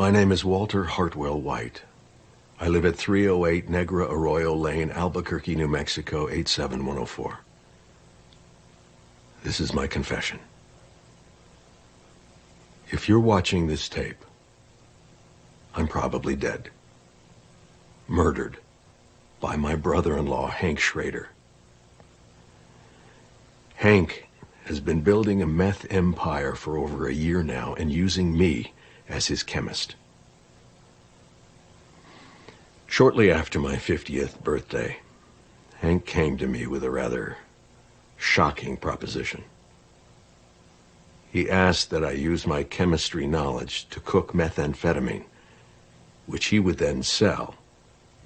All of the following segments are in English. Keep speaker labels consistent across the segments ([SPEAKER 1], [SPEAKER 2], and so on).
[SPEAKER 1] My name is Walter Hartwell White. I live at 308 Negra Arroyo Lane, Albuquerque, New Mexico, 87104. This is my confession. If you're watching this tape, I'm probably dead. Murdered by my brother-in-law, Hank Schrader. Hank has been building a meth empire for over a year now and using me as his chemist. Shortly after my 50th birthday, Hank came to me with a rather shocking proposition. He asked that I use my chemistry knowledge to cook methamphetamine, which he would then sell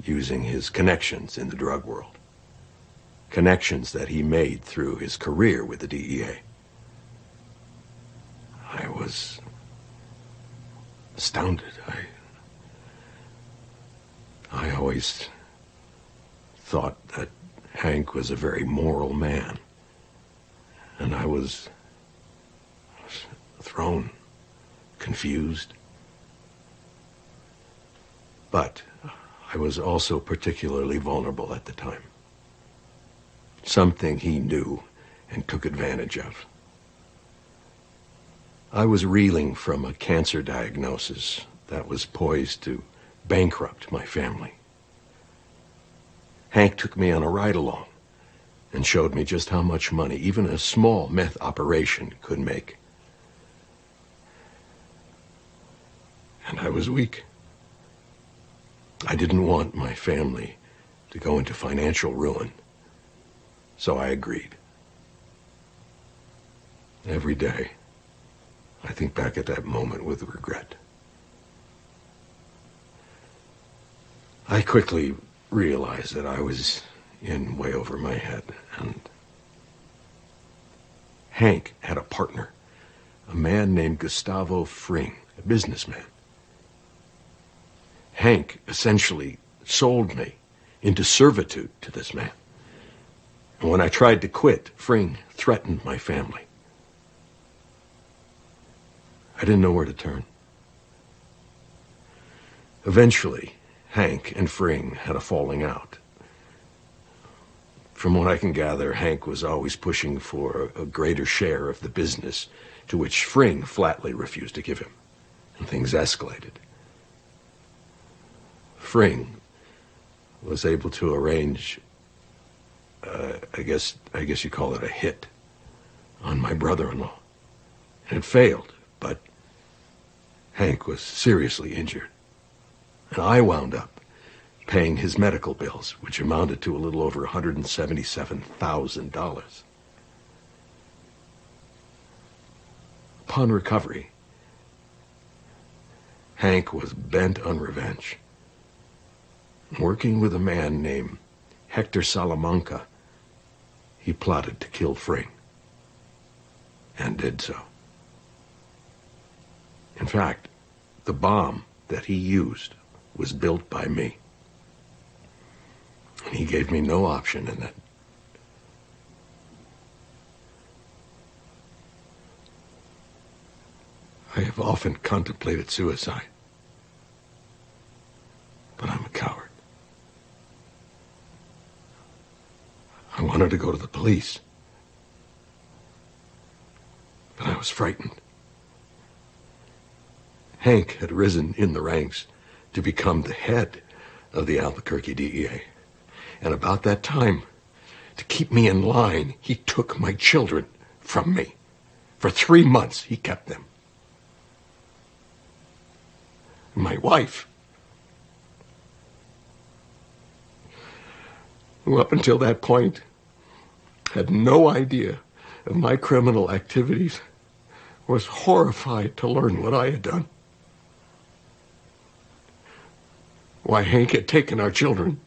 [SPEAKER 1] using his connections in the drug world. Connections that he made through his career with the DEA. I was astounded. I always thought that Hank was a very moral man. And I was thrown, confused. But I was also particularly vulnerable at the time. Something he knew and took advantage of. I was reeling from a cancer diagnosis that was poised to bankrupt my family. Hank took me on a ride-along and showed me just how much money even a small meth operation could make. And I was weak. I didn't want my family to go into financial ruin. So I agreed. Every day, I think back at that moment with regret. I quickly realized that I was in way over my head, and Hank had a partner, a man named Gustavo Fring, a businessman. Hank essentially sold me into servitude to this man. And when I tried to quit, Fring threatened my family. I didn't know where to turn. Eventually, Hank and Fring had a falling out. From what I can gather, Hank was always pushing for a greater share of the business, to which Fring flatly refused to give him, and things escalated. Fring was able to arrange I guess you call it a hit on my brother-in-law. And it failed, but Hank was seriously injured. And I wound up paying his medical bills, which amounted to a little over $177,000. Upon recovery, Hank was bent on revenge. Working with a man named Hector Salamanca, he plotted to kill Fring, and did so. In fact, the bomb that he used was built by me. And he gave me no option in that. I have often contemplated suicide, but I'm a coward. I wanted to go to the police, but I was frightened. Hank had risen in the ranks to become the head of the Albuquerque DEA. And about that time, to keep me in line, he took my children from me. For 3 months, he kept them. My wife, who up until that point had no idea of my criminal activities, was horrified to learn what I had done. Why Hank had taken our children.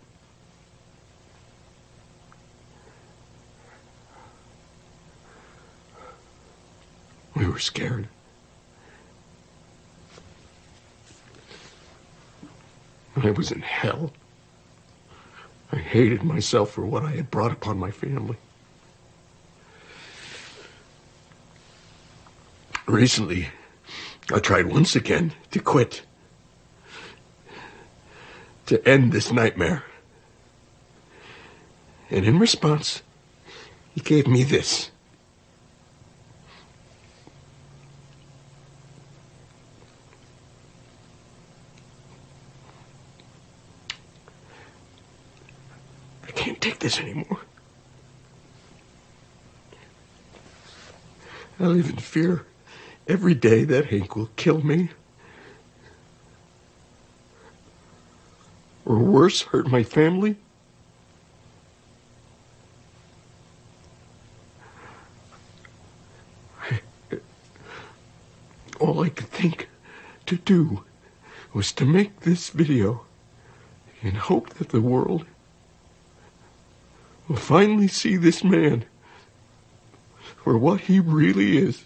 [SPEAKER 1] We were scared. I was in hell. I hated myself for what I had brought upon my family. Recently, I tried once again to quit, to end this nightmare. And in response, he gave me this. I can't take this anymore. I live in fear every day that Hank will kill me. Or worse, hurt my family. All I could think to do was to make this video and hope that the world will finally see this man for what he really is.